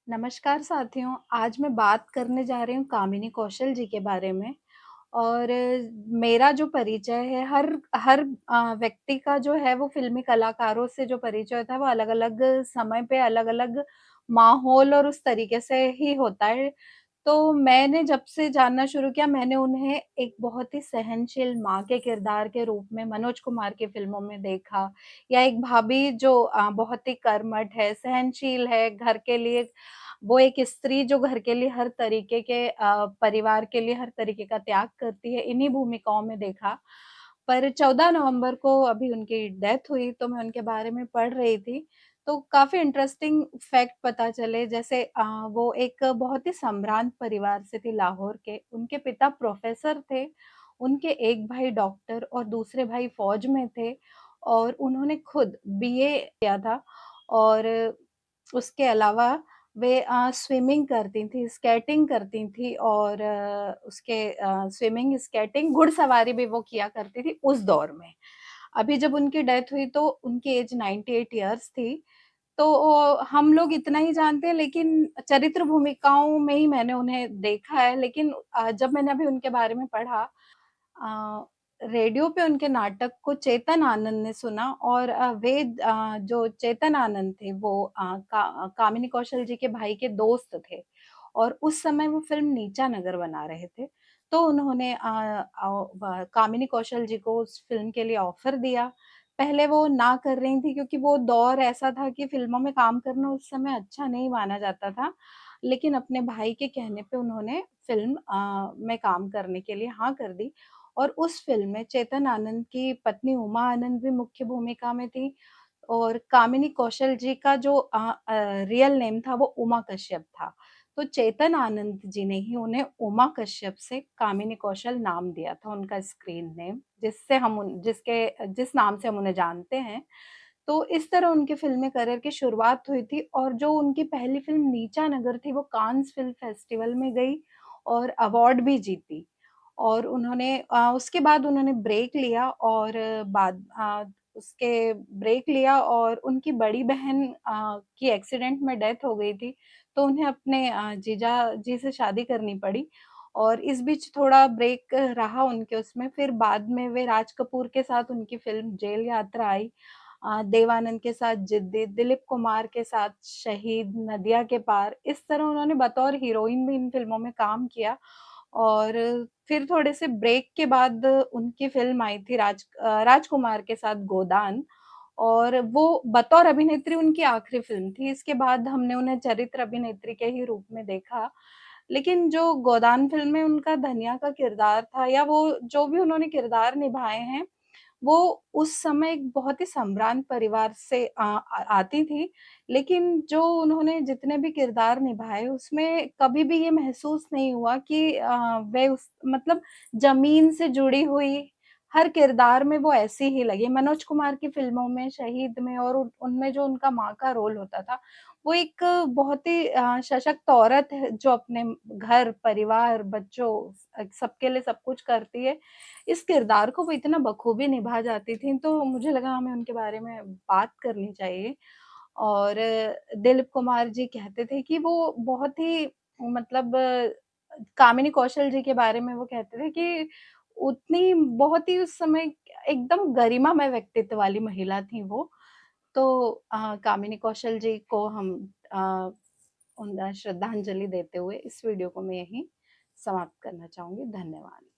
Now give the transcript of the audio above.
नमस्कार साथियों, आज मैं बात करने जा रही हूँ कामिनी कौशल जी के बारे में और मेरा जो परिचय है हर व्यक्ति का जो है वो फ़िल्मी कलाकारों से जो परिचय होता है वो अलग-अलग समय पे अलग-अलग माहौल और उस तरीके से ही होता है। तो मैंने जब से जानना शुरू किया मैंने उन्हें एक बहुत ही सहनशील माँ के किरदार के रूप में मनोज कुमार की फ़िल्मों में देखा या एक भाभी जो बहुत ही कर्मठ है, सहनशील है, घर के लिए वो एक स्त्री जो घर के लिए हर तरीके के परिवार के लिए हर तरीके का त्याग करती है, इन्हीं भूमिकाओं में देखा। पर 14 नवंबर को अभी उनकी डेथ हुई, तो मैं उनके बारे में पढ़ रही थी, तो काफ़ी इंटरेस्टिंग फैक्ट पता चले जैसे वो एक बहुत ही संभ्रांत परिवार से थी लाहौर के, उनके पिता प्रोफ़ेसर थे, उनके एक भाई डॉक्टर और दूसरे भाई फ़ौज में थे और उन्होंने खुद बीए किया था और उसके अलावा वे स्विमिंग करती थी, स्केटिंग करती थी और स्विमिंग, स्केटिंग, घुड़सवारी भी वो किया करती थी उस दौर में। अभी जब उनकी डेथ हुई तो उनकी एज 98 इयर्स थी। तो हम लोग इतना ही जानते हैं लेकिन चरित्र भूमिकाओं में ही मैंने उन्हें देखा है लेकिन जब मैंने अभी उनके बारे में पढ़ा अ, रेडियो पे उनके नाटक को चेतन आनंद ने सुना और जो चेतन आनंद थे वो कामिनी कौशल जी के भाई के दोस्त थे और उस समय वो फ़िल्म नीचा नगर बना रहे थे। तो उन्होंने कामिनी कौशल जी को उस फ़िल्म के लिए ऑफ़र दिया। पहले वो ना कर रही थी क्योंकि वो दौर ऐसा था कि फ़िल्मों में काम करना उस समय अच्छा नहीं माना जाता था। लेकिन अपने भाई के कहने पे उन्होंने फ़िल्म में काम करने के लिए हाँ कर दी और उस फ़िल्म में चेतन आनंद की पत्नी उमा आनंद भी मुख्य भूमिका में थी और कामिनी कौशल जी का जो रियल नेम था वो उमा कश्यप था। तो चेतन आनंद जी ने ही उन्हें उमा कश्यप से कामिनी कौशल नाम दिया था उनका स्क्रीन नेम, जिस नाम से हम उन्हें जानते हैं। तो इस तरह उनके फ़िल्मी करियर की शुरुआत हुई थी और जो उनकी पहली फ़िल्म नीचा नगर थी वो कान्स फ़िल्म फेस्टिवल में गई और अवार्ड भी जीती। और उसके बाद उन्होंने ब्रेक लिया और उसके ब्रेक लिया और उनकी बड़ी बहन की एक्सीडेंट में डेथ हो गई थी, तो उन्हें अपने जीजा जी से शादी करनी पड़ी और इस बीच थोड़ा ब्रेक रहा उनके उसमें, फिर बाद में वे राज कपूर के साथ उनकी फ़िल्म जेल यात्रा आई। देवानंद के साथ जिद्दी, दिलीप कुमार के साथ शहीद, नदिया के पार, इस तरह उन्होंने बतौर हीरोइन भी इन फ़िल्मों में काम किया और फिर थोड़े से ब्रेक के बाद उनकी फ़िल्म आई थी राजकुमार के साथ गोदान और वो बतौर अभिनेत्री उनकी आखिरी फ़िल्म थी। इसके बाद हमने उन्हें चरित्र अभिनेत्री के ही रूप में देखा। लेकिन जो गोदान फ़िल्म में उनका धनिया का किरदार था या वो जो भी उन्होंने किरदार निभाए हैं, वो उस समय एक बहुत ही सम्भ्रांत परिवार से आती थी, लेकिन जो उन्होंने जितने भी किरदार निभाए, उसमें कभी भी ये महसूस नहीं हुआ कि वे उस मतलब ज़मीन से जुड़ी हुई, हर किरदार में वो ऐसी ही लगी। मनोज कुमार की फ़िल्मों में, शहीद में और उनमें जो उनका माँ का रोल होता था, वो एक बहुत ही सशक्त औरत है, जो अपने घर, परिवार, बच्चों सबके लिए सब कुछ करती है। इस किरदार को वो इतना बखूबी निभा जाती थीं, तो मुझे लगा हमें उनके बारे में बात करनी चाहिए। और दिलीप कुमार जी कहते थे कि वो बहुत ही मतलब कामिनी कौशल जी के बारे में वो कहते थे कि उतनी बहुत ही उस समय एकदम गरिमामय व्यक्तित्व वाली महिला थीं वो। तो कामिनी कौशल जी को हम अ, श्रद्धांजलि देते हुए इस वीडियो को मैं यहीं समाप्त करना चाहूँगी। धन्यवाद।